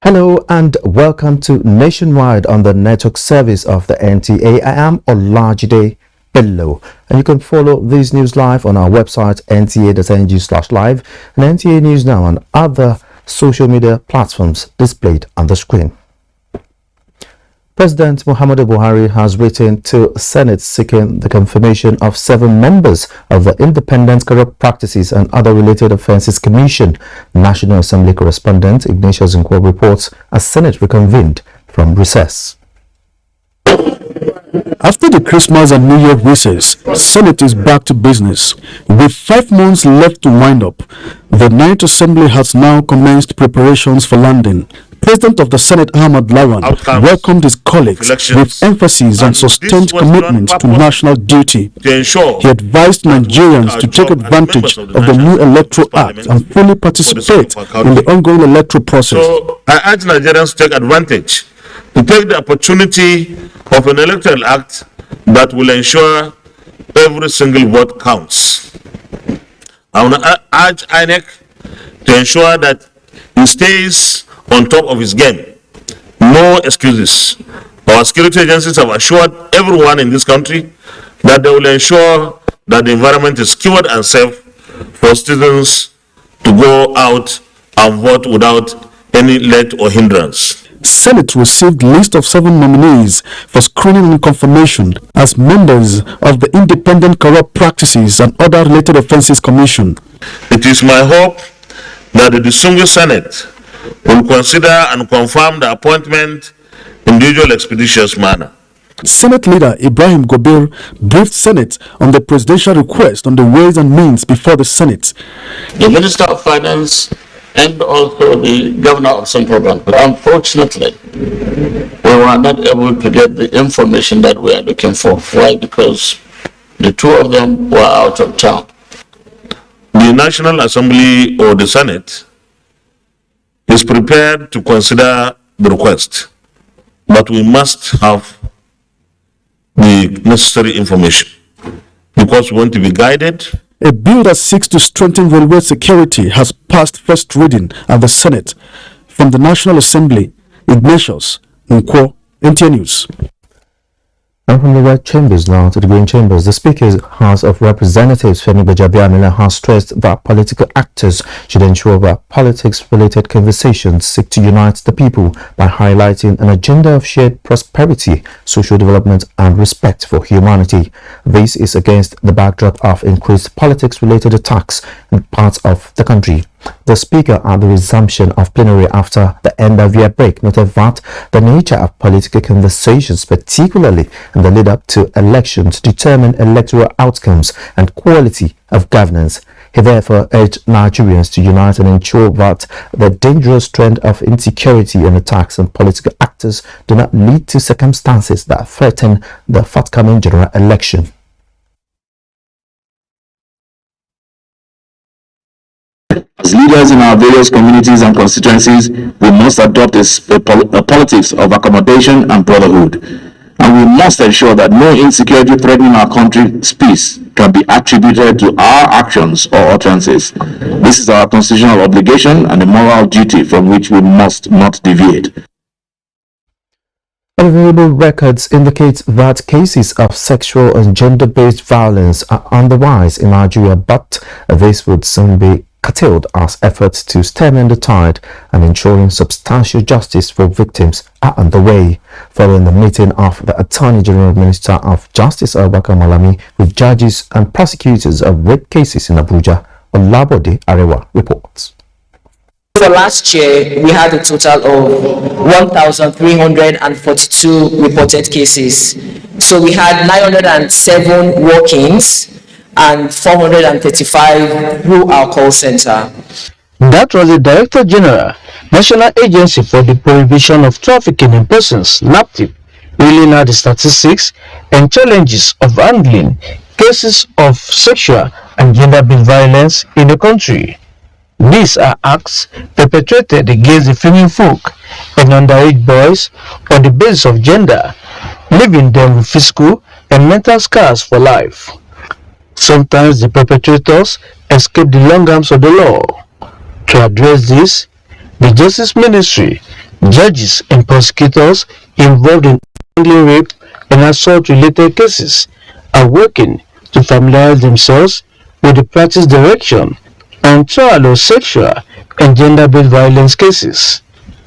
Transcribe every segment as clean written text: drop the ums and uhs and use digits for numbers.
Hello and welcome to Nationwide on the network service of the NTA. I am Olajide Bello, and you can follow these news live on our website nta.ng/live and NTA News Now on other social media platforms displayed on the screen. President Muhammadu Buhari has written to Senate seeking the confirmation of 7 members of the Independent Corrupt Practices and Other Related Offences Commission. National Assembly correspondent Ignatius Nkwo reports as Senate reconvened from recess. After the Christmas and New Year recess, Senate is back to business. With 5 months left to wind up, the Ninth Assembly has now commenced preparations for landing. President of the Senate, Ahmad Lawan, welcomed his colleagues with emphasis on sustained commitment to national duty. He advised Nigerians to take advantage of the new Electoral Act and fully participate in the ongoing electoral process. So I urge Nigerians to take advantage, to take the opportunity of an Electoral Act that will ensure every single vote counts. I want to urge INEC to ensure that he stays on top of his game. No excuses. Our security agencies have assured everyone in this country that they will ensure that the environment is secured and safe for citizens to go out and vote without any let or hindrance. Senate received list of 7 nominees for screening and confirmation as members of the Independent Corrupt Practices and Other Related Offences Commission. It is my hope that the distinguished Senate will consider and confirm the appointment in the usual expeditious manner. Senate leader Ibrahim Gobir briefed Senate on the presidential request on the ways and means before the Senate. The Minister of Finance and also the Governor of Central Bank, but unfortunately, we were not able to get the information that we are looking for. Why? Because the 2 of them were out of town. The National Assembly or the Senate is prepared to consider the request, but we must have the necessary information because we want to be guided. A bill that seeks to strengthen railway security has passed first reading at the Senate. From the National Assembly, Ignatius Nkwo, NTA News. And from the Red Chambers now to the Green Chambers, the Speaker's House of Representatives, Femi Gbajabiamila, has stressed that political actors should ensure that politics-related conversations seek to unite the people by highlighting an agenda of shared prosperity, social development, and respect for humanity. This is against the backdrop of increased politics-related attacks in parts of the country. The Speaker, at the resumption of plenary after the end-of-year break, noted that the nature of political conversations, particularly in the lead-up to elections, determine electoral outcomes and quality of governance. He therefore urged Nigerians to unite and ensure that the dangerous trend of insecurity and attacks on political actors do not lead to circumstances that threaten the forthcoming general election. As leaders in our various communities and constituencies, we must adopt a politics of accommodation and brotherhood. And we must ensure that no insecurity threatening our country's peace can be attributed to our actions or utterances. This is our constitutional obligation and a moral duty from which we must not deviate. Available records indicate that cases of sexual and gender-based violence are on the rise in Nigeria, but this would soon be curtailed as efforts to stem the tide and ensuring substantial justice for victims are underway. Following the meeting of the Attorney General Minister of Justice Abubakar Malami with judges and prosecutors of rape cases in Abuja, Olabode Arewa reports. For last year, we had a total of 1,342 reported cases. So we had 907 walk-ins and 435 through our call center. That was the Director General, National Agency for the Prohibition of Trafficking in Persons, NAPTIP, reeling out the statistics and challenges of handling cases of sexual and gender-based violence in the country. These are acts perpetrated against the female folk and underage boys on the basis of gender, leaving them with physical and mental scars for life. Sometimes the perpetrators escape the long arms of the law. To address this, the Justice Ministry, judges and prosecutors involved in handling rape and assault-related cases are working to familiarize themselves with the practice direction on trial of sexual and gender-based violence cases.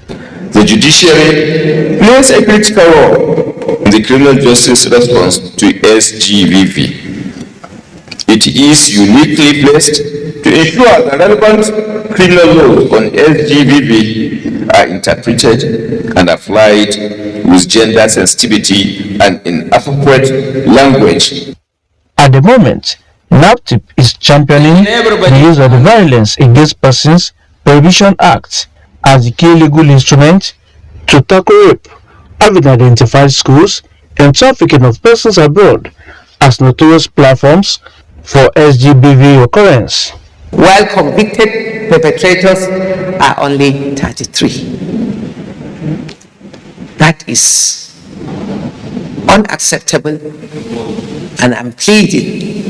The judiciary plays a critical role in the criminal justice response to SGVV. It is uniquely placed to ensure that relevant criminal laws on SGVV are interpreted and applied with gender sensitivity and in appropriate language. At the moment, NAPTIP is championing the use of the Violence Against Persons Prohibition Act as the key legal instrument to tackle rape, having identified schools and trafficking of persons abroad as notorious platforms for SGBV occurrence. While convicted perpetrators are only 33. That is unacceptable, and I'm pleading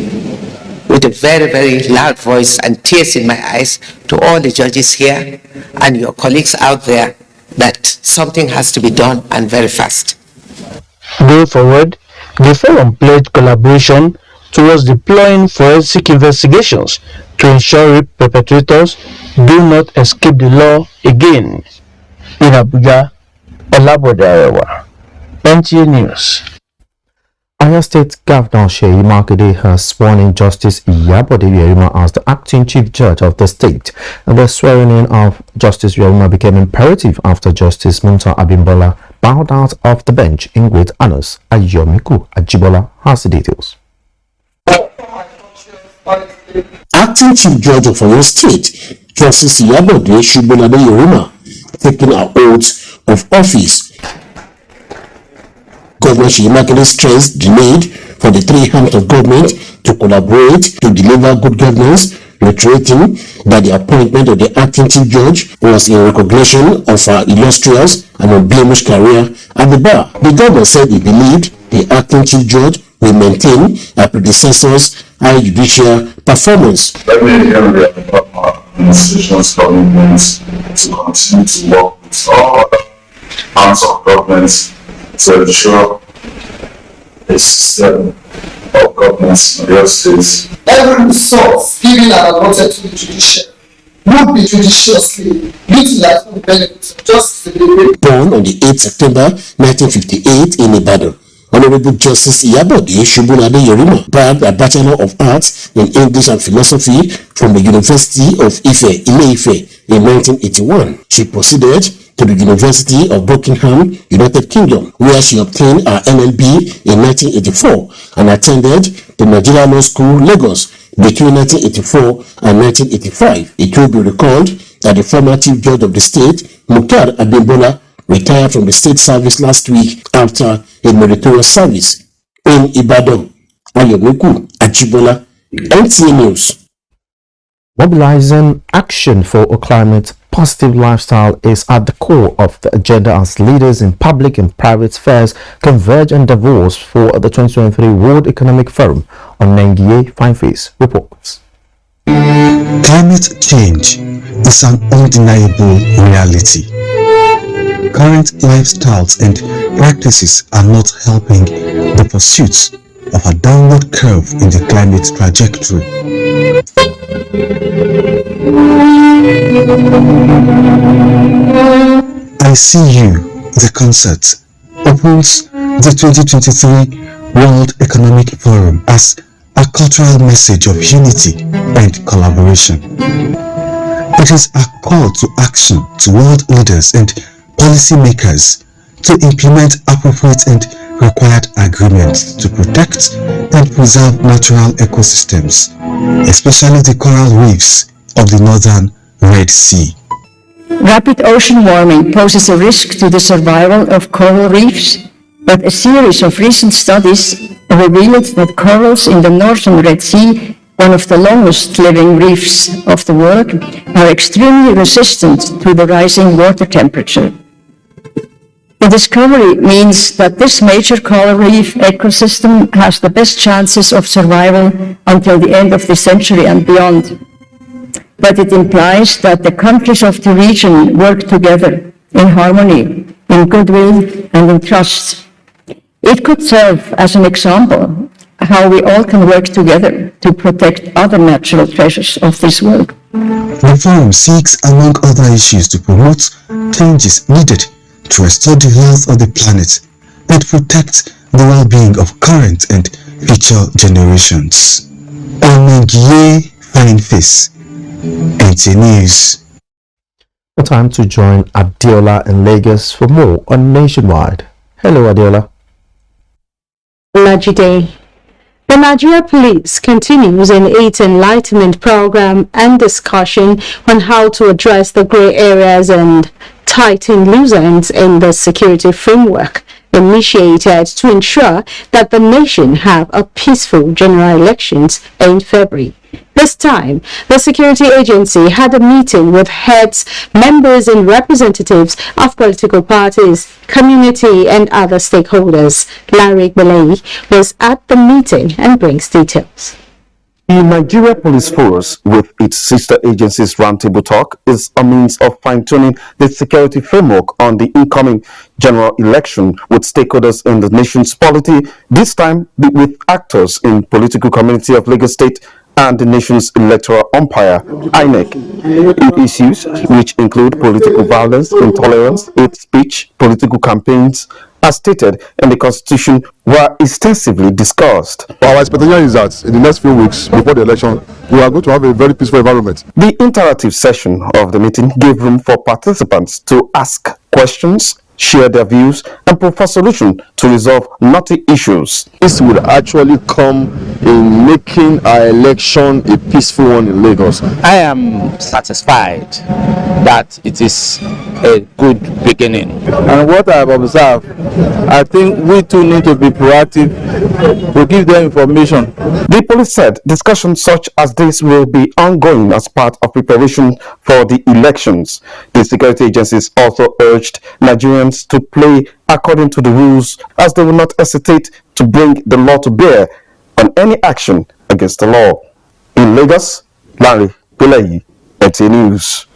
with a very, very loud voice and tears in my eyes to all the judges here and your colleagues out there that something has to be done, and very fast. Going forward, the forum pledged collaboration towards deploying forensic investigations to ensure rape perpetrators do not escape the law again. In Abuja, Olabode Arewa, NTA News. Oyo State Governor Seyi Makinde has sworn in Justice Iyabode Yerima as the acting chief judge of the state. And the swearing in of Justice Yerima became imperative after Justice Munta Abimbola bowed out of the bench in great honors. Ayomiku Ajibola has the details. Acting Chief Judge of Oyo State, Justice Iyabode Yerima, taking her oath of office. Governor Seyi Makinde stressed the need for the three arms of government to collaborate to deliver good governance, reiterating that the appointment of the acting chief judge was in recognition of her illustrious and unblemished career at the bar. The governor said he believed the acting chief judge will maintain her predecessor's high judicial performance. Let me again reaffirm our administration's commitment to continue to work with all other arms of government to ensure a system of governance in your states. Every resource given and allotted to the judiciary would be judiciously utilized for the benefit of justice. Born on the 8th September 1958 in Ibadan, Honorable Justice Iyabode Yerima grabbed a Bachelor of Arts in English and Philosophy from the University of Ife, Ile-Ife, in 1981. She proceeded to the University of Buckingham, United Kingdom, where she obtained her LLB in 1984 and attended the Nigerian Law School, Lagos, between 1984 and 1985. It will be recalled that the former Chief Judge of the state, Mukhtar Abimbola, retired from the state service last week after a meritorious service. In Ibadan, Ayomiku Ajibola, NTA News. Mobilizing action for a climate-positive lifestyle is at the core of the agenda as leaders in public and private spheres converge and divorce for the 2023 World Economic Forum. On NTA Fine Face reports. Climate change is an undeniable reality. Current lifestyles and practices are not helping the pursuit of a downward curve in the climate trajectory. I See You, the concert, opens the 2023 World Economic Forum as a cultural message of unity and collaboration. It is a call to action to world leaders and policymakers to implement appropriate and required agreements to protect and preserve natural ecosystems, especially the coral reefs of the northern Red Sea. Rapid ocean warming poses a risk to the survival of coral reefs, but a series of recent studies revealed that corals in the northern Red Sea, one of the longest living reefs of the world, are extremely resistant to the rising water temperature. The discovery means that this major coral reef ecosystem has the best chances of survival until the end of the century and beyond. But it implies that the countries of the region work together in harmony, in goodwill, and in trust. It could serve as an example how we all can work together to protect other natural treasures of this world. The forum seeks, among other issues, to promote changes needed to restore the health of the planet and protect the well-being of current and future generations. Omengie Fine Face, NTA News. Time to join Adiola in Lagos for more on Nationwide. Hello, Adiola. Najide. The Nigeria Police continues in its enlightenment program and discussion on how to address the grey areas and tighten loose ends in the security framework initiated to ensure that the nation have a peaceful general elections in February. This time, the security agency had a meeting with heads, members and representatives of political parties, community and other stakeholders. Larry Belay was at the meeting and brings details. The Nigeria Police Force, with its sister agencies Roundtable Talk, is a means of fine-tuning the security framework on the incoming general election with stakeholders in the nation's polity, this time with actors in political community of Lagos State and the nation's electoral umpire, INEC. Issues which include political violence, intolerance, hate speech, political campaigns, as stated in the Constitution, were extensively discussed. Our expectation is that in the next few weeks before the election, we are going to have a very peaceful environment. The interactive session of the meeting gave room for participants to ask questions, share their views, and propose solutions to resolve knotty issues. This will actually come in making our election a peaceful one in Lagos. I am satisfied that it is a good beginning. And what I have observed, I think we too need to be proactive to give them information. The police said discussions such as this will be ongoing as part of preparation for the elections. The security agencies also urged Nigerians to play according to the rules, as they will not hesitate to bring the law to bear on any action against the law. In Lagos, Larry Belay, NTA News.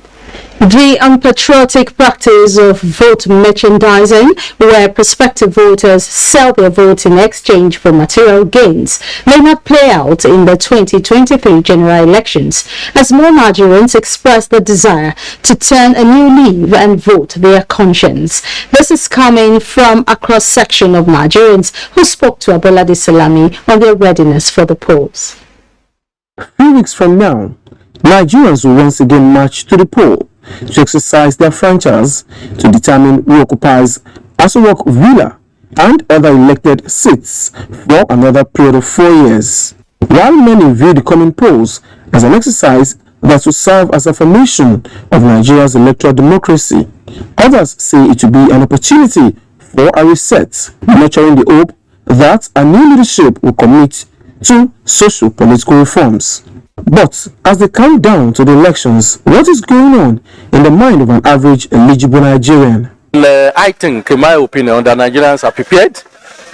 The unpatriotic practice of vote merchandising, where prospective voters sell their votes in exchange for material gains, may not play out in the 2023 general elections, as more Nigerians express the desire to turn a new leaf and vote their conscience. This is coming from a cross-section of Nigerians who spoke to Abolade Salami on their readiness for the polls. A few weeks from now, Nigerians will once again march to the poll to exercise their franchise to determine who occupies Aso Rock Villa and other elected seats for another period of 4 years. While many view the coming polls as an exercise that will serve as affirmation of Nigeria's electoral democracy, others say it will be an opportunity for a reset, nurturing the hope that a new leadership will commit to socio-political reforms. But as they count down to the elections, what is going on in the mind of an average eligible Nigerian? I think, in my opinion, the Nigerians are prepared.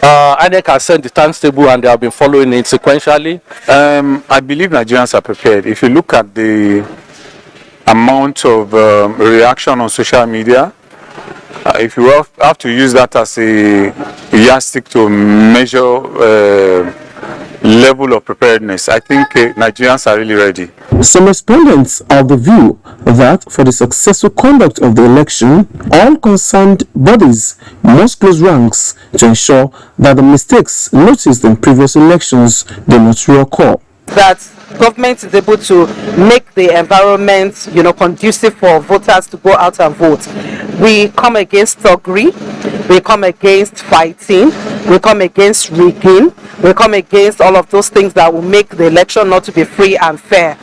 INEC has sent the timetable and they have been following it sequentially. I believe Nigerians are prepared. If you look at the amount of reaction on social media, if you have to use that as a yardstick to measure level of preparedness, I think Nigerians are really ready. Some respondents are of the view that for the successful conduct of the election, all concerned bodies must close ranks to ensure that the mistakes noticed in previous elections do not reoccur. that government is able to make the environment, conducive for voters to go out and vote. We come against thuggery, we come against fighting, we come against rigging, we come against all of those things that will make the election not to be free and fair.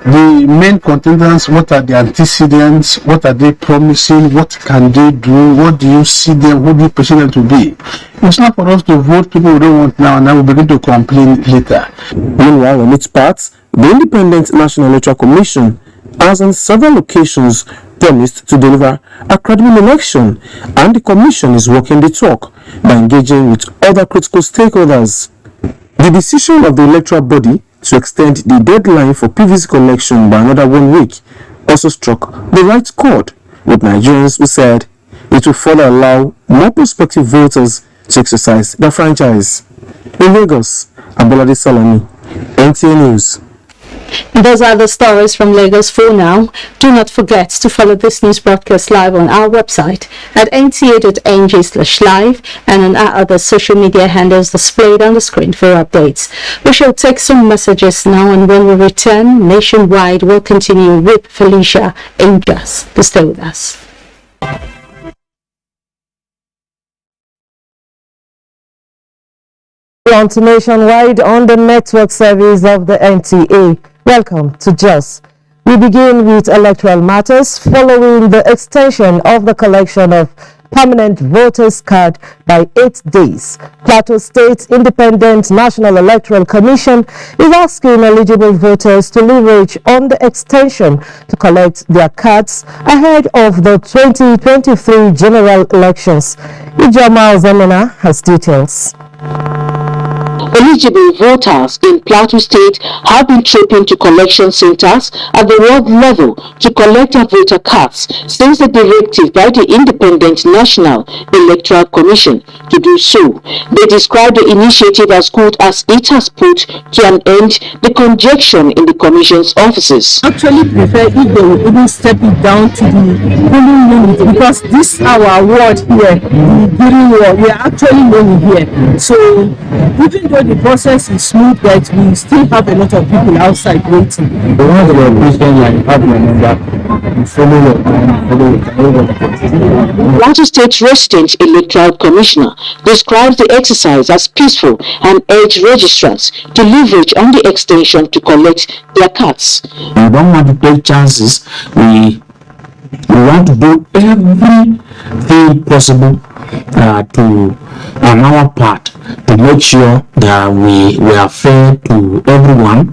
The main contenders, what are the antecedents? What are they promising? What can they do? What do you see them? Who do you perceive them to be? It's not for us to vote people we don't want now and then we begin to complain later. Meanwhile, on its part, the Independent National Electoral Commission has on several occasions promised to deliver a credible election, and the Commission is walking the talk by engaging with other critical stakeholders. The decision of the electoral body to extend the deadline for PVC collection by another 1 week also struck the right chord with Nigerians who said it will further allow more prospective voters to exercise their franchise. In Lagos, Abolade Salami, NTA News. Those are the stories from Lagos for now. Do not forget to follow this news broadcast live on our website at nta.ng/live and on our other social media handles displayed on the screen for updates. We shall take some messages now, and when we return, Nationwide will continue with Felicia in Just. Stay with us. On to Nationwide on the network service of the NTA. Welcome to JUST. We begin with electoral matters following the extension of the collection of permanent voters card by 8 days. Plateau State Independent National Electoral Commission is asking eligible voters to leverage on the extension to collect their cards ahead of the 2023 general elections. Ijoma Zemena has details. Eligible voters in Plateau State have been trooping to collection centers at the ward level to collect their voter cards since the directive by the Independent National Electoral Commission to do so. They describe the initiative as good as it has put to an end the congestion in the Commission's offices. Actually prefer if they would even step it down to the polling unit, because this our ward here, the Green ward, we are actually lonely here. So even though the process is smooth, but we still have a lot of people outside waiting. The ones that are Christian, like have your number, you follow it. Plateau State Resident Electoral Commissioner describes the exercise as peaceful and urged registrants to leverage on the extension to collect their cards. We don't want to take chances. We want to do everything possible on our part to make sure that we are fair to everyone,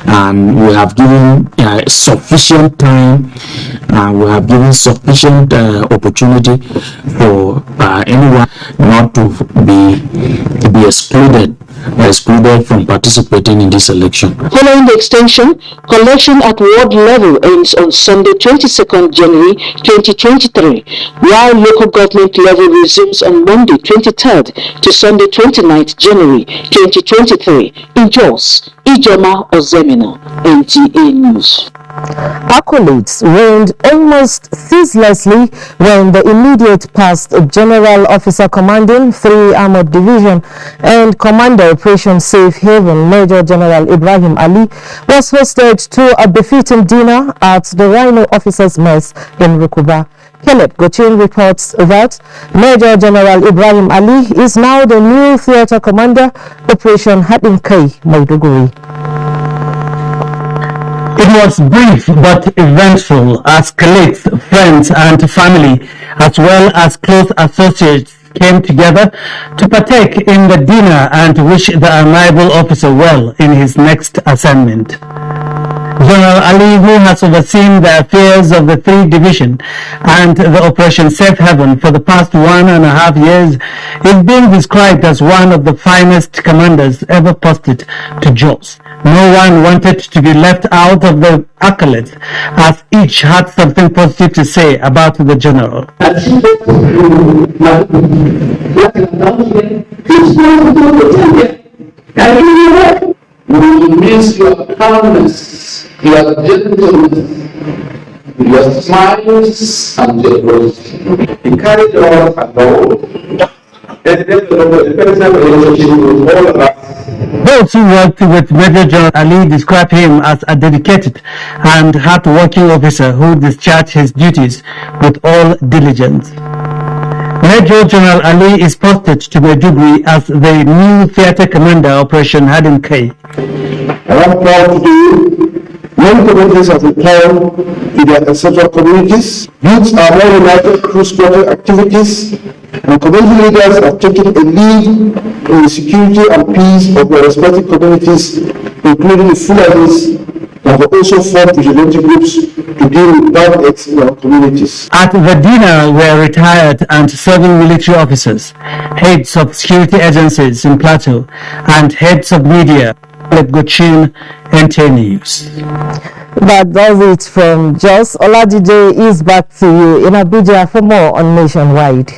and we have given sufficient time, and we have given sufficient opportunity for anyone not to be excluded from participating in this election. Following the extension, collection at ward level ends on Sunday 22nd January 2023, while local government level resumes on Monday 23rd to Sunday 29th January 2023. In Jos, Ijoma Ozemina, NTA News. Accolades reigned almost ceaselessly when the immediate past General Officer Commanding 3 Armored Division and Commander Operation Safe Haven Major General Ibrahim Ali was hosted to a befitting dinner at the Rhino Officers Mess in Rukuba. Caleb Gochin reports that Major General Ibrahim Ali is now the new Theatre Commander, Operation Hadin Kai, Maiduguri. It was brief but eventful as colleagues, friends and family, as well as close associates, came together to partake in the dinner and wish the arrival officer well in his next assignment. General Ali, who has overseen the affairs of the 3 Division and the Operation Safe Haven for the past 1.5 years, is being described as one of the finest commanders ever posted to Jos. No one wanted to be left out of the accolades, as each had something positive to say about the general. We miss your calmness, your gentleness, your smiles and your growth. He carried on alone and developed a personal relationship with all of us Those who worked with Major General Ali described him as a dedicated and hard-working officer who discharged his duties with all diligence. Major General Ali is posted to Maiduguri as the new theatre commander Operation Hardin K. I am proud today. Many communities have returned to their ancestral communities. Youths are more united through sporting activities, and community leaders are taking a lead in the security and peace of their respective communities, including the Fulanis, that have also formed vigilante groups to deal with bad acts in our communities. At the dinner were retired and serving military officers, heads of security agencies in Plateau, and heads of media. Gochin, NTA News. That does it from Jos. Oladide is back to you in Abuja for more on Nationwide.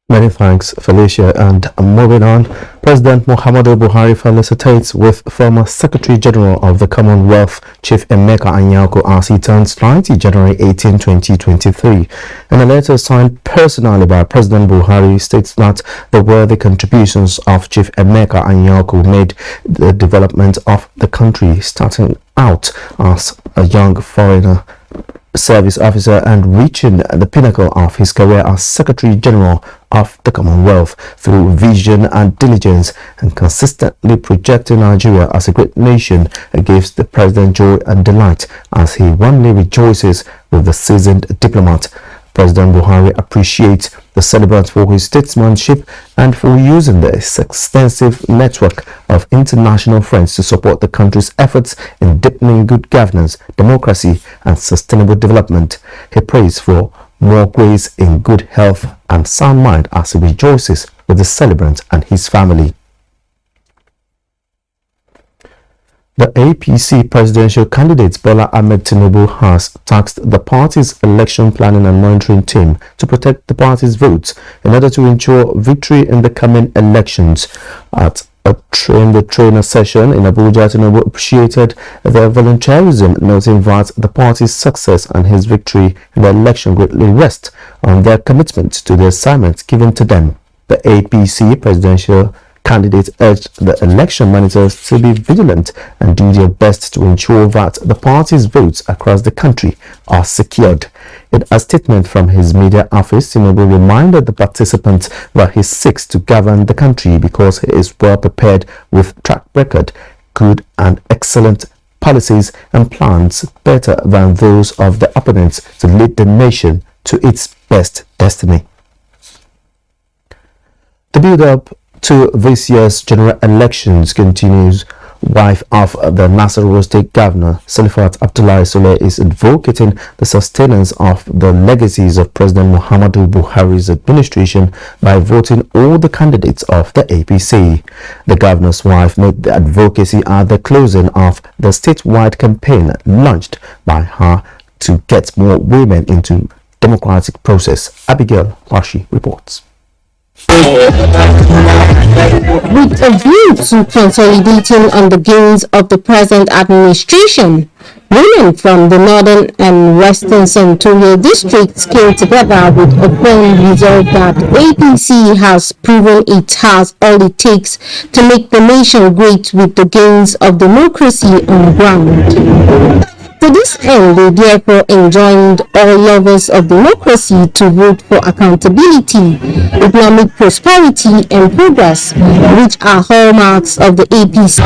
Many thanks, Felicia. And moving on, President Muhammadu Buhari felicitates with former Secretary General of the Commonwealth, Chief Emeka Anyako, as he turns 90 January 18, 2023. In a letter signed personally by President Buhari, states that the worthy contributions of Chief Emeka Anyako made the development of the country, starting out as a young foreigner service officer and reaching the pinnacle of his career as Secretary General of the Commonwealth through vision and diligence, and consistently projecting Nigeria as a great nation, gives the President joy and delight as he warmly rejoices with the seasoned diplomat. President Buhari appreciates the celebrant for his statesmanship and for using this extensive network of international friends to support the country's efforts in deepening good governance, democracy, and sustainable development. He prays for more grace in good health and sound mind as he rejoices with the celebrant and his family. The APC presidential candidate Bola Ahmed Tinubu has tasked the party's election planning and monitoring team to protect the party's votes in order to ensure victory in the coming elections. At a train-the-trainer session in Abuja, Tinubu appreciated their volunteerism, noting that the party's success and his victory in the election greatly rest on their commitment to the assignments given to them. The APC presidential candidate urged the election monitors to be vigilant and do their best to ensure that the party's votes across the country are secured. In a statement from his media office, Tinubu reminded the participants that he seeks to govern the country because he is well prepared with track record, good and excellent policies and plans better than those of the opponents to lead the nation to its best destiny. The build-up to this year's general elections continues. Wife of the Nasarawa State Governor, Salifat Abdullahi Soleh, is advocating the sustenance of the legacies of President Muhammadu Buhari's administration by voting all the candidates of the APC. The governor's wife made the advocacy at the closing of the statewide campaign launched by her to get more women into democratic process. Abigail Washi reports. With a view to consolidating on the gains of the present administration, women from the northern and western senatorial districts came together with a firm resolve that APC has proven it has all it takes to make the nation great with the gains of democracy on ground. To this end, they therefore enjoined all lovers of democracy to vote for accountability, economic prosperity, and progress, which are hallmarks of the APC.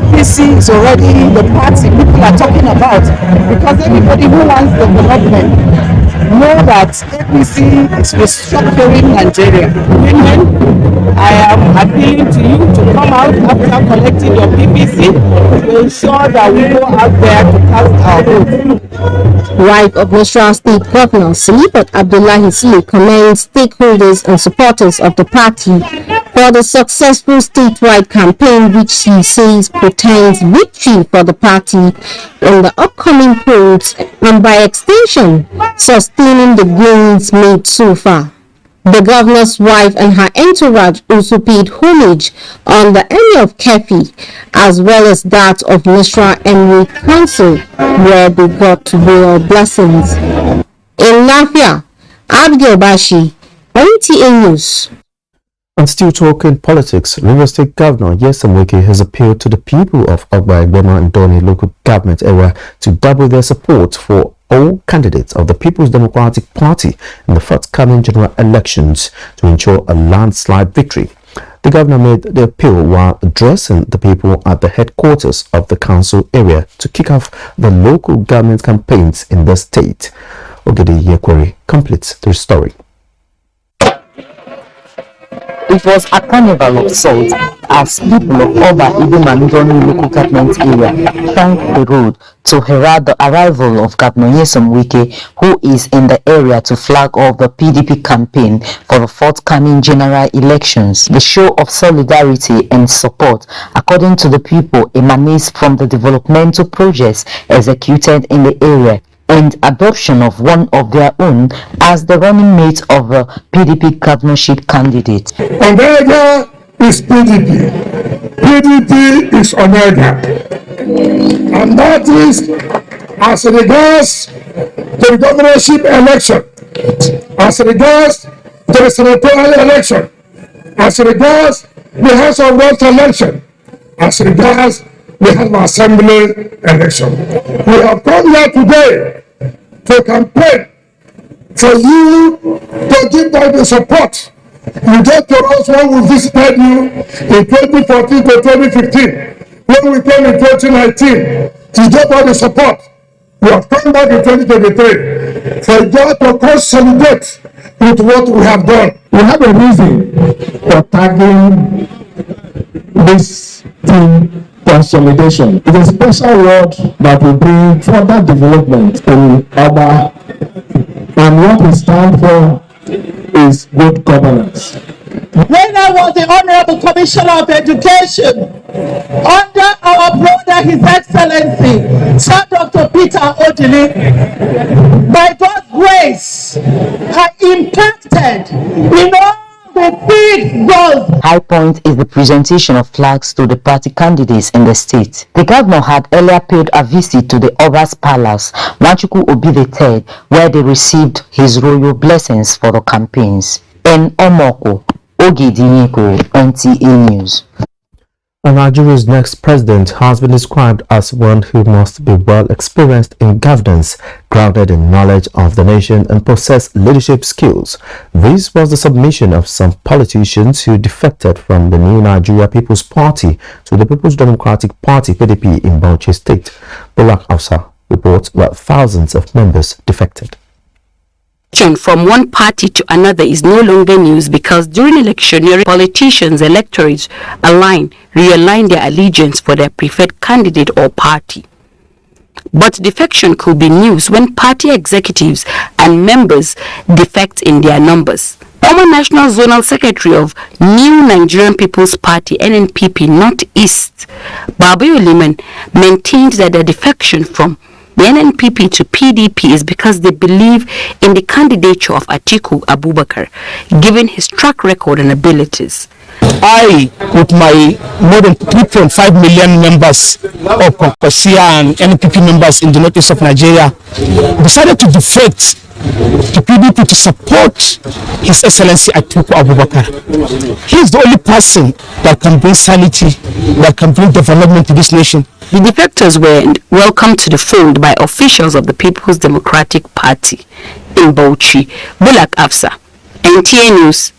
APC is already the party people are talking about, because everybody who wants development know that APC is restructuring Nigeria. Women, I am appealing to you to come out after collecting your PPC to ensure that we go out there to cast our vote. Wife of Nasarawa State Governor Salifat Abdullahi Soleh commends stakeholders and supporters of the party for the successful statewide campaign, which she says portends victory for the party in the upcoming polls and by extension sustaining the gains made so far. The governor's wife and her entourage also paid homage on the Emir of Kefi as well as that of Nasarawa Emirate Council, where they got royal blessings. In Lafia, Abigail Bashi, NTA News. And still talking politics, River State Governor Nyesom Wike has appealed to the people of Ogba Egbema and Doni local government area to double their support for all candidates of the People's Democratic Party in the forthcoming general elections to ensure a landslide victory. The governor made the appeal while addressing the people at the headquarters of the council area to kick off the local government campaigns in the state. Ogede Yekweri completes the story. It was a carnival of sorts as people of Oba Idemandoni local government area thanked the road to herald the arrival of Governor Nyesom Wike, who is in the area to flag off the PDP campaign for the forthcoming general elections. The show of solidarity and support, according to the people, emanates from the developmental projects executed in the area and adoption of one of their own as the running mate of a PDP governorship candidate. Omega is PDP. PDP is Omega. And that is as regards the governorship election, as regards the senatorial election, as regards the House of Reps election, as regards the House of Assembly election. We have come here today to campaign for you to give them the support you gave to us when we visited you in 2014 to 2015, when we came in 2019. You gave us the support. We have come back in 2023 for God to consolidate with what we have done. We have a reason for tagging this team consolidation. It is a special word that will bring further development in Oba, and what we stand for is good governance. When I was the Honorable Commissioner of Education, under our brother, His Excellency, Sir Dr. Peter Odili, by God's grace, I impacted in all the big goals. High point is the presentation of flags to the party candidates in the state. The governor had earlier paid a visit to the Oba's Palace, Nwachukwu Obi III, where they received his royal blessings for the campaigns. In Omoko, Ogedinyeko, NTA News. Nigeria's next president has been described as one who must be well experienced in governance, grounded in knowledge of the nation and possess leadership skills. This was the submission of some politicians who defected from the New Nigeria People's Party to the People's Democratic Party (PDP) in Bauchi State. Bulak Afsa reports that thousands of members defected. From one party to another is no longer news because during electioneering, politicians, electorates realign their allegiance for their preferred candidate or party. But defection could be news when party executives and members defect in their numbers. Former National Zonal Secretary of New Nigerian People's Party (NNPP) Northeast, Babayo Liman, maintained that the defection from the NNPP to PDP is because they believe in the candidature of Atiku Abubakar, given his track record and abilities. I, with my more than 3.5 million members of Concosia and NNPP members in the northeast of Nigeria, decided to defect to PDP to support His Excellency Atiku Abubakar. He is the only person that can bring sanity, that can bring development to this nation. The defectors were welcomed to the fold by officials of the People's Democratic Party in Bauchi. Bulak Afsa, NTA News.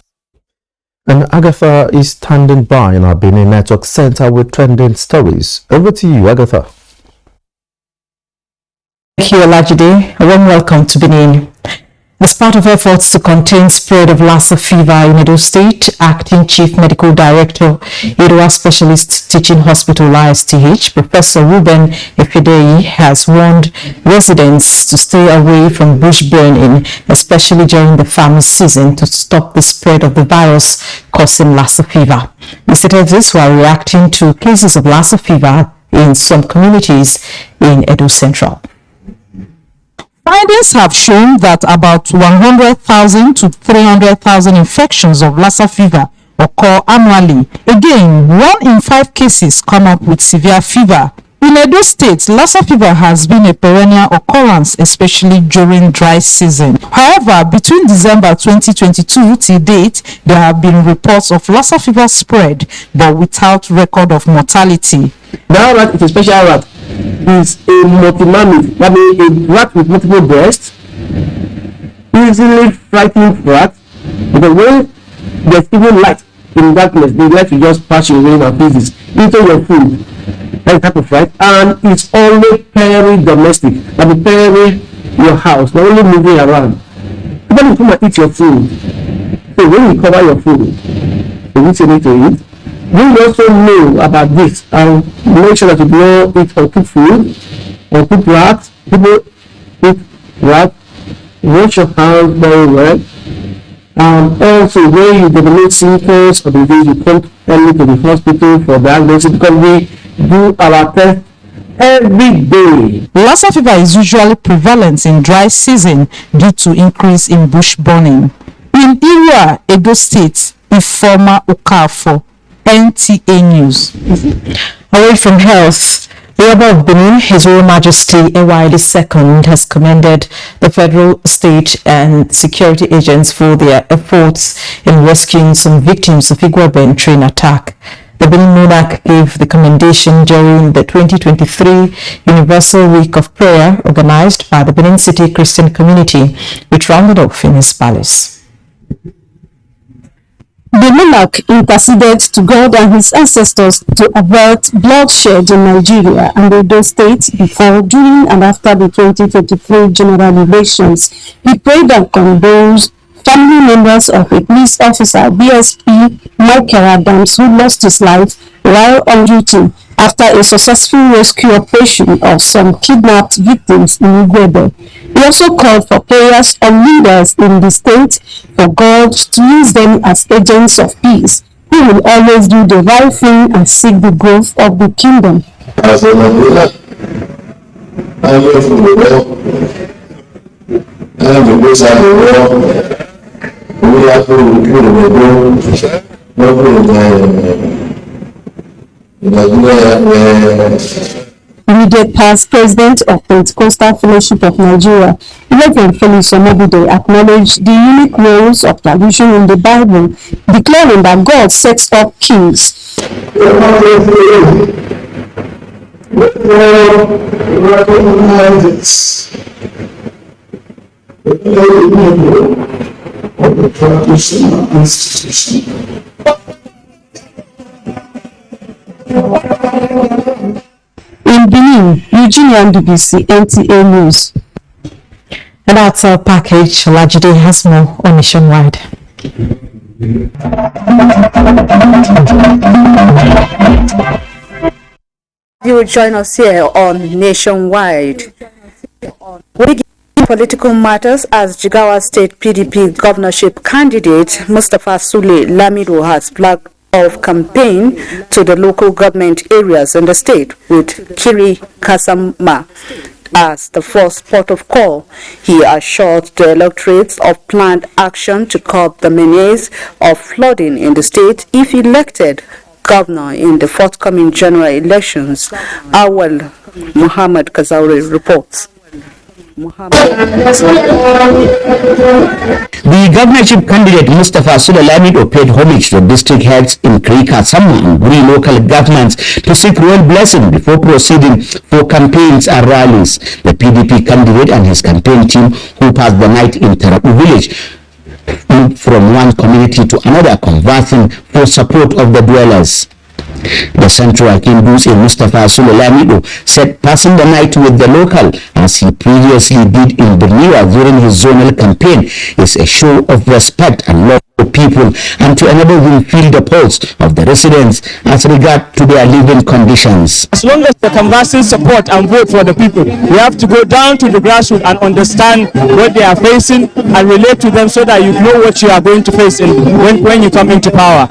And Agatha is standing by in our Benin Network Center with trending stories. Over to you, Agatha. Thank you, Olajide. A warm welcome to Benin. As part of efforts to contain spread of Lassa fever in Edo State, Acting Chief Medical Director, Edo Specialist Teaching Hospital ISTH, Professor Ruben Efedeyi, has warned residents to stay away from bush burning, especially during the farming season, to stop the spread of the virus causing Lassa fever. He said this while reacting to cases of Lassa fever in some communities in Edo Central. Findings have shown that about 100,000 to 300,000 infections of Lassa fever occur annually. Again, 1 in 5 cases come up with severe fever In Edo State, Lassa fever has been a perennial occurrence, especially during dry season. However, between December 2022 till date, there have been reports of Lassa fever spread, but without record of mortality. That rat is a special rat. It's a multi-mammal, that means a rat with multiple breasts, easily frightening rat, because when there's even light in darkness, the light will just pass your way and pieces into your food. That type of rat, and it's always very domestic. That will bury your house, they're only moving around. People will come and eat your food. So when you cover your food, they will say to eat. You also know about this and make sure that you don't eat or cook food or cook rats. People eat rats. Wash your hands very well. And also when you develop symptoms of the disease, you come early to the hospital for diagnosis, because we do our test every day. Lassa fever is usually prevalent in dry season due to increase in bush burning. In Ira, Edo State, Informa Okafo, NTA News. Away from health, the Oba of Benin, His Royal Majesty Ewa II, has commended the federal, state and security agents for their efforts in rescuing some victims of Igwaben train attack. The Benin monarch gave the commendation during the 2023 Universal Week of Prayer organized by the Benin City Christian community, which rounded off in his palace. The monarch interceded to God and his ancestors to avert bloodshed in Nigeria and Edo State before, during and after the 2023 general elections. He prayed and condoles family members of a police officer, BSP Michael Adams, who lost his life while on duty after a successful rescue operation of some kidnapped victims in Igwebe. He also called for prayers on leaders in the state for God to use them as agents of peace, who will always do the right thing and seek the growth of the kingdom. Immediate past president of Pentecostal Fellowship of Nigeria, Reverend Felix Omobide, acknowledged the unique roles of tradition in the Bible, declaring that God sets up kings. In Benin, Eugene BBC, NTA News. And that's our package. Lajide has more on Nationwide. You will join us here on Nationwide. We begin political matters as Jigawa State PDP governorship candidate Mustafa Sule Lamido has flagged off campaign to the local government areas in the state with Kiri Kasama as the first port of call. He assured the electorates of planned action to curb the menace of flooding in the state if elected governor in the forthcoming general elections. Awal Muhammad Kazauri reports. The governorship candidate Mustafa Sule Lamido paid homage to district heads in Krika, Sama and Guri local governments to seek royal blessing before proceeding for campaigns and rallies. The PDP candidate and his campaign team, who passed the night in Terapu village, from one community to another, conversing for support of the dwellers. The Central Hakim Dutse Mustafa Sule Lamido said passing the night with the local, as he previously did in Berniwa during his zonal campaign, is a show of respect and love for people and to enable him feel the pulse of the residents as regard to their living conditions. As long as the canvassing support and vote for the people, we have to go down to the grassroots and understand what they are facing and relate to them so that you know what you are going to face when you come into power.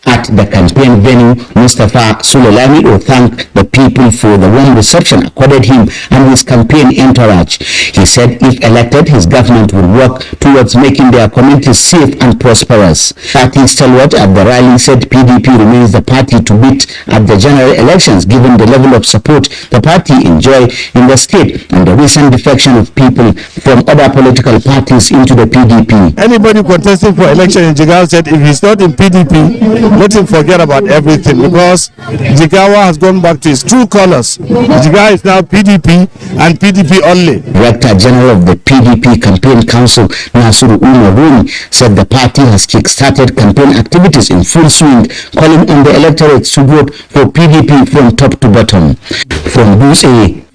At At the campaign venue, Mustapha Sulelamido thanked the people for the warm reception accorded him and his campaign entourage. He said if elected, his government will work towards making their communities safe and prosperous. Party stalwart at the rally said PDP remains the party to beat at the general elections given the level of support the party enjoy in the state and the recent defection of people from other political parties into the PDP. Anybody contesting for election in Jigawa said if he's not in PDP, let him forget about everything, because Jigawa has gone back to its true colors. Jigawa is now PDP and PDP only. Director General of the PDP Campaign Council, Nasiru Umaruni, said the party has kick-started campaign activities in full swing, calling on the electorate to vote for PDP from top to bottom. From Duse,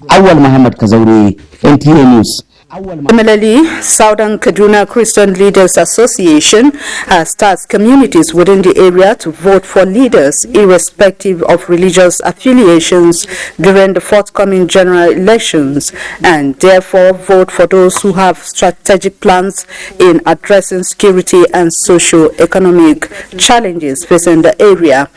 Awal Muhammad Kazauri, NTA News. Similarly, Southern Kaduna Christian Leaders Association has tasked communities within the area to vote for leaders irrespective of religious affiliations during the forthcoming general elections, and therefore vote for those who have strategic plans in addressing security and socio-economic challenges facing the area.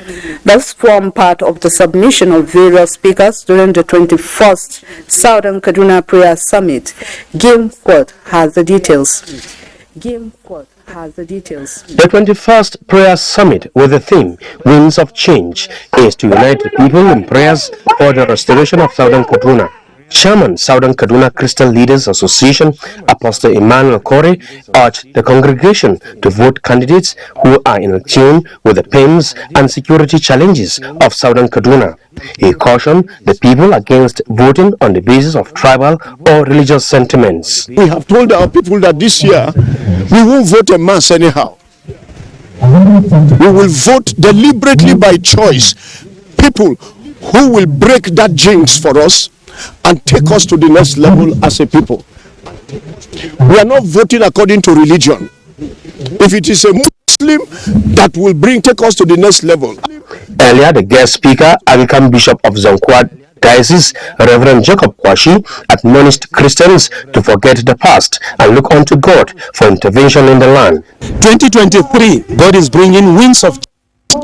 Thus form part of the submission of various speakers during the 21st Southern Kaduna Prayer Summit. Game Court has the details. The 21st Prayer Summit with the theme Winds of Change is to unite the people in prayers for the restoration of Southern Kaduna. Chairman, Southern Kaduna Christian Leaders Association, Apostle Emmanuel Kore, urged the congregation to vote candidates who are in tune with the pains and security challenges of Southern Kaduna. He cautioned the people against voting on the basis of tribal or religious sentiments. We have told our people that this year we won't vote a mass anyhow. We will vote deliberately by choice. People who will break that jinx for us and take us to the next level as a people. We are not voting according to religion. If it is a Muslim that will take us to the next level. Earlier, the guest speaker, Anglican Bishop of Zonkwa Diocese, Reverend Jacob Kwashi, admonished Christians to forget the past and look unto God for intervention in the land. 2023, God is bringing winds of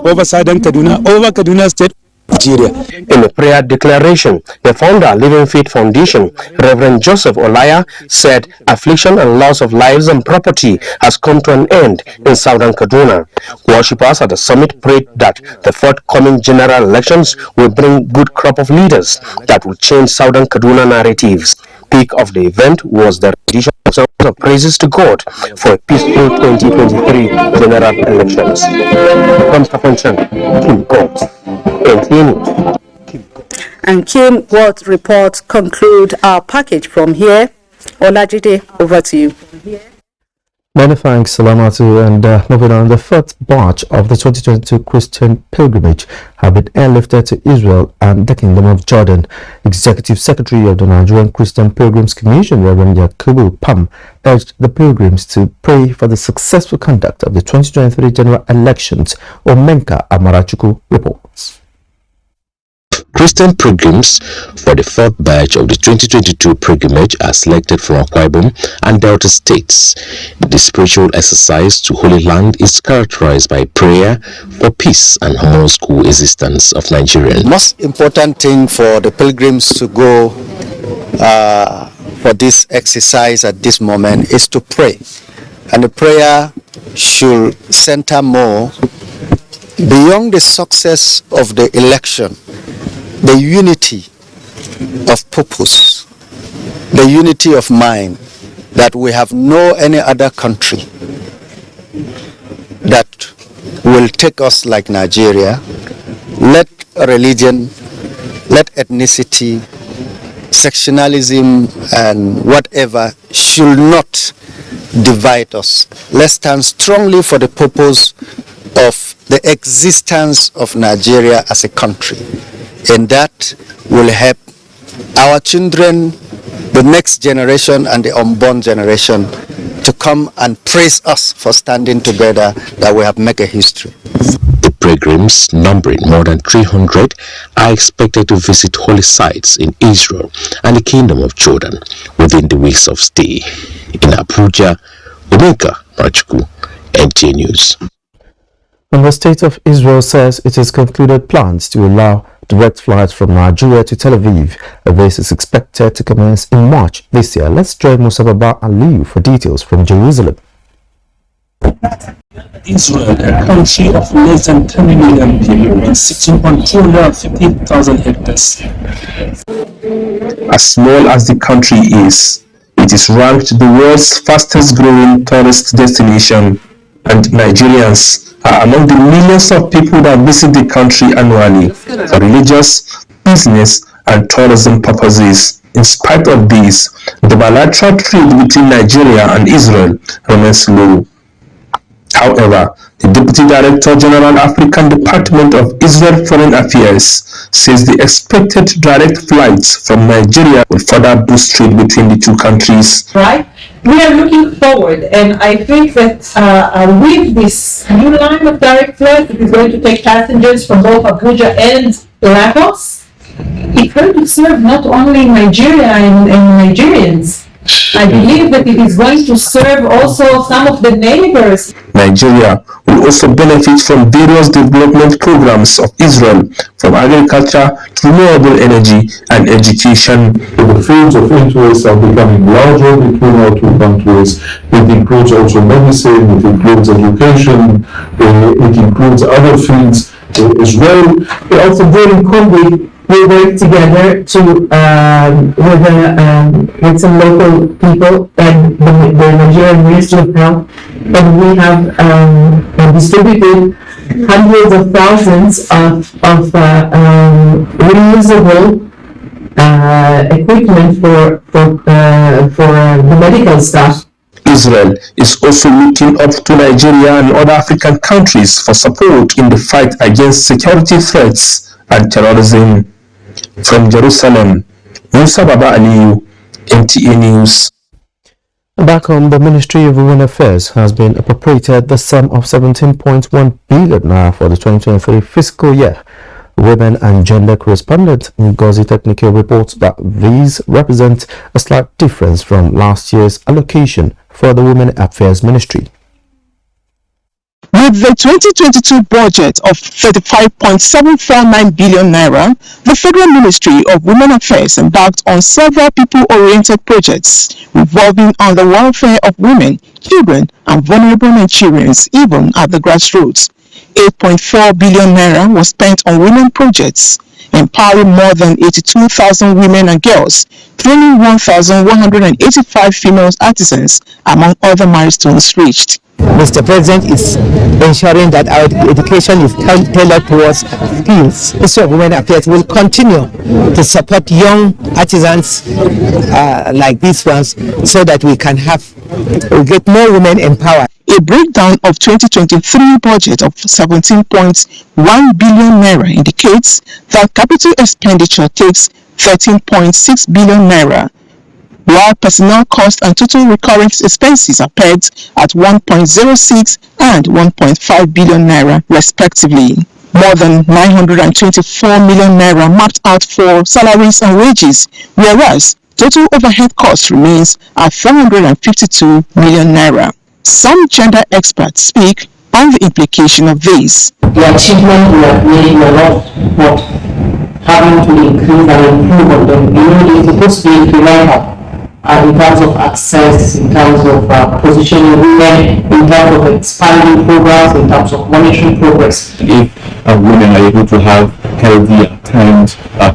over Southern Kaduna, over Kaduna State, Nigeria. In a prayer declaration, the founder, Living Faith Foundation, Reverend Joseph Olaya, said affliction and loss of lives and property has come to an end in Southern Kaduna. Worshippers at the summit prayed that the forthcoming general elections will bring good crop of leaders that will change Southern Kaduna narratives. Peak of the event was the rendition of songs of praises to God for a peaceful 2023 general elections. From Stephenson, Kim Court, NTA News. And Kim, what report conclude our package from here? Olajide, over to you. Many thanks, Salamatu. And moving on, the first batch of the 2022 Christian pilgrimage have been airlifted to Israel and the Kingdom of Jordan. Executive Secretary of the Nigerian Christian Pilgrims Commission, Reverend Yakubu Pam, urged the pilgrims to pray for the successful conduct of the 2023 general elections. Omenka Amarachuku reports. Christian pilgrims for the fourth batch of the 2022 pilgrimage are selected from Akwa Ibom and Delta states. The spiritual exercise to Holy Land is characterized by prayer for peace and harmonious coexistence of Nigerians. The most important thing for the pilgrims to go for this exercise at this moment is to pray. And the prayer should center more beyond the success of the election. The unity of purpose, the unity of mind, that we have no any other country that will take us like Nigeria. Let religion, let ethnicity, sectionalism and whatever should not divide us. Let's stand strongly for the purpose of the existence of Nigeria as a country. And that will help our children, the next generation and the unborn generation to come and praise us for standing together, that we have made a history. The pilgrims, numbering more than 300, are expected to visit holy sites in Israel and the Kingdom of Jordan within the weeks of stay. In Abuja, Omenka Amarachuku, NTA News. And the State of Israel says it has concluded plans to allow direct flights from Nigeria to Tel Aviv. This is expected to commence in March this year. Let's join Musababa Aliyu for details from Jerusalem. Israel, a country of less than 10 million people and sitting on 250,000 hectares. As small as the country is, it is ranked the world's fastest growing tourist destination, and Nigerians are among the millions of people that visit the country annually for religious, business, and tourism purposes. In spite of this, the bilateral trade between Nigeria and Israel remains low. However, the Deputy Director General African Department of Israel Foreign Affairs says the expected direct flights from Nigeria will further boost trade between the two countries. Right? We are looking forward, and I think that with this new line of direct flight, it is going to take passengers from both Abuja and Lagos. It's going to serve not only Nigeria and Nigerians. I believe that it is going to serve also some of the neighbors. Nigeria will also benefit from various development programs of Israel, from agriculture to renewable energy and education. The fields of interest are becoming larger between our two countries. It includes also medicine, it includes education, it includes other fields as well. We're also very concrete. We work together to with some local people and the Nigerian Ministry of Health, and we have distributed hundreds of thousands of reusable equipment for the medical staff. Israel is also looking up to Nigeria and other African countries for support in the fight against security threats and terrorism. From Jerusalem, Musababa Aliyu, NTA News. Back home, the Ministry of Women Affairs has been appropriated the sum of 17.1 billion naira for the 2023 fiscal year. Women and gender correspondent Ngozi Technical reports that these represent a slight difference from last year's allocation for the Women Affairs Ministry. With the 2022 budget of 35.749 billion naira, the Federal Ministry of Women Affairs embarked on several people-oriented projects revolving on the welfare of women, children, and vulnerable Nigerians, even at the grassroots. 8.4 billion naira was spent on women projects, empowering more than 82,000 women and girls, training 1,185 female artisans, among other milestones reached. Mr. President is ensuring that our education is tailored towards skills. Ministry of Women Affairs will continue to support young artisans like these ones so that we can get more women empowered. A breakdown of 2023 budget of 17.1 billion naira indicates that capital expenditure takes 13.6 billion naira, while personnel costs and total recurrent expenses are pegged at 1.06 and 1.5 billion naira respectively. More than 924 million naira mapped out for salaries and wages, whereas total overhead cost remains at 452 million naira. Some gender experts speak on the implication of this. The achievement we have made a lot, but having to increase and improve on them, it's supposed to be incremental. In terms of access, in terms of positioning women, in terms of expanding programs, in terms of monitoring progress. If women are able to have healthy and timed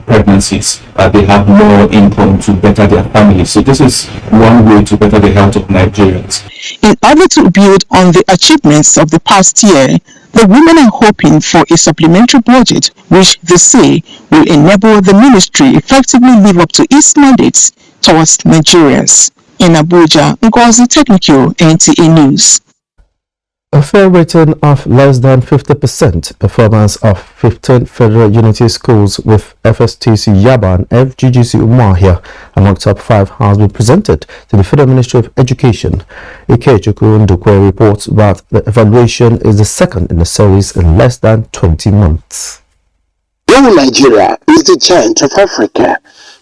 pregnancies, they have more income to better their families. So this is one way to better the health of Nigerians. In order to build on the achievements of the past year, the women are hoping for a supplementary budget which they say will enable the ministry effectively live up to its mandates towards Nigerians. In Abuja, Ngozi Technical, NTA News. A fail rating of less than 50% performance of 15 federal unity schools with FSTC Yaba and FGGC Umahia among top 5 has been presented to the Federal Ministry of Education. Ikechukwu Ndukwe reports that the evaluation is the second in the series in less than 20 months. Young Nigeria is the giant of Africa,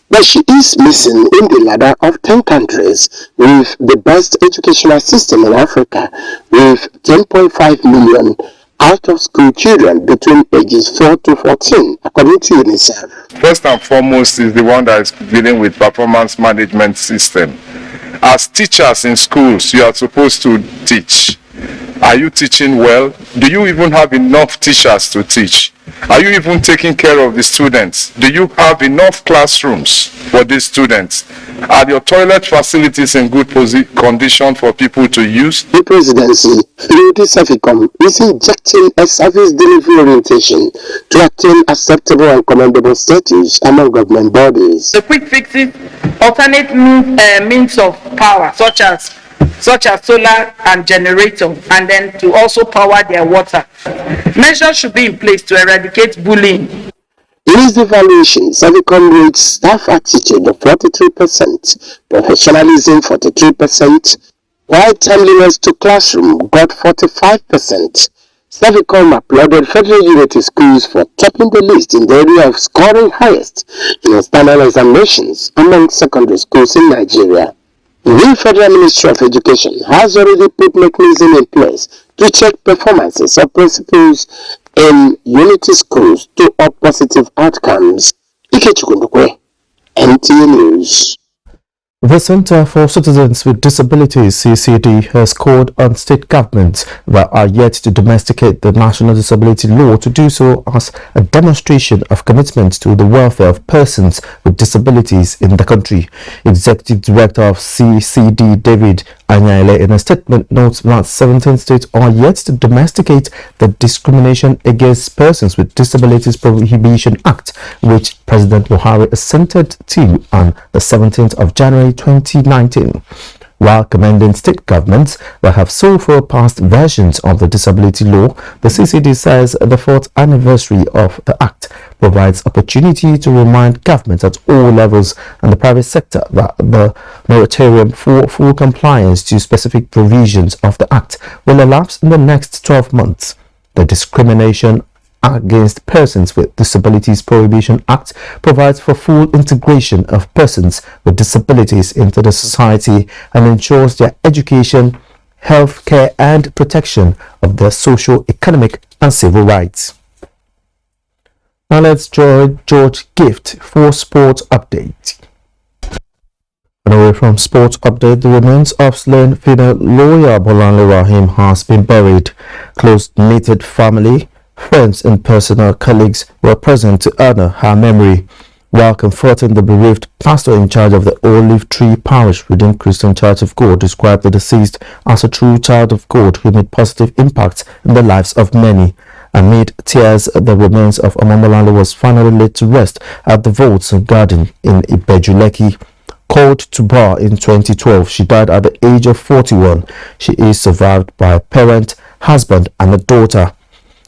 but she is missing in the ladder of 10 countries with the best educational system in Africa, with 10.5 million out-of-school children between ages 4 to 14, according to UNICEF. First and foremost is the one that is dealing with performance management system. As teachers in schools, you are supposed to teach. Are you teaching well? Do you even have enough teachers to teach? Are you even taking care of the students? Do you have enough classrooms for these students? Are your toilet facilities in good condition for people to use? The presidency, through the SAFICOM, is injecting a service delivery orientation to attain acceptable and commendable status among government bodies. The quick fixes, alternate means of power, such as solar and generator, and then to also power their water. Measures should be in place to eradicate bullying. In his evaluation, SAFICOM rates staff attitude of 43%, professionalism 43%, while timeliness to classroom got 45%. SAFICOM applauded Federal Unity Schools for topping the list in the area of scoring highest in external examinations among secondary schools in Nigeria. The Federal Ministry of Education has already put mechanisms in place to check performances of principals in unity schools to up positive outcomes. Ikechukundukwe, NTA News. The Center for Citizens with Disabilities, CCD, has called on state governments that are yet to domesticate the National Disability Law to do so as a demonstration of commitment to the welfare of persons with disabilities in the country. Executive Director of CCD, David Anyaile, in a statement notes that 17 states are yet to domesticate the Discrimination Against Persons with Disabilities Prohibition Act, which President Buhari assented to on the 17th of January 2019. While commending state governments that have so far passed versions of the disability law, the CCD says the 4th anniversary of the Act provides opportunity to remind governments at all levels and the private sector that the moratorium for full compliance to specific provisions of the Act will elapse in the next 12 months. The Discrimination Against Persons with Disabilities Prohibition Act provides for full integration of persons with disabilities into the society and ensures their education, health care and protection of their social, economic and civil rights. Now let's join George Gift for Sports Update. And away from Sports Update, the remains of slain female lawyer Bolanle Rahim has been buried. Close-knitted family, friends and personal colleagues were present to honor her memory. While comforting the bereaved, pastor in charge of the Olive Tree Parish Redeemed Christian Church of God described the deceased as a true child of God who made positive impacts in the lives of many. Amid tears, the remains of Omamolande was finally laid to rest at the Vaults Garden in Ibejuleki. Called to bar in 2012, she died at the age of 41. She is survived by a parent, husband and a daughter.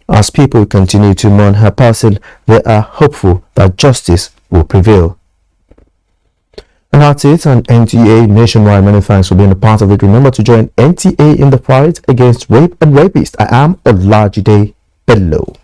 As people continue to mourn her passing, they are hopeful that justice will prevail. And that's it, and NTA nationwide. Many thanks for being a part of it. Remember to join NTA in the fight against rape and rapists. I am Olajide Bello.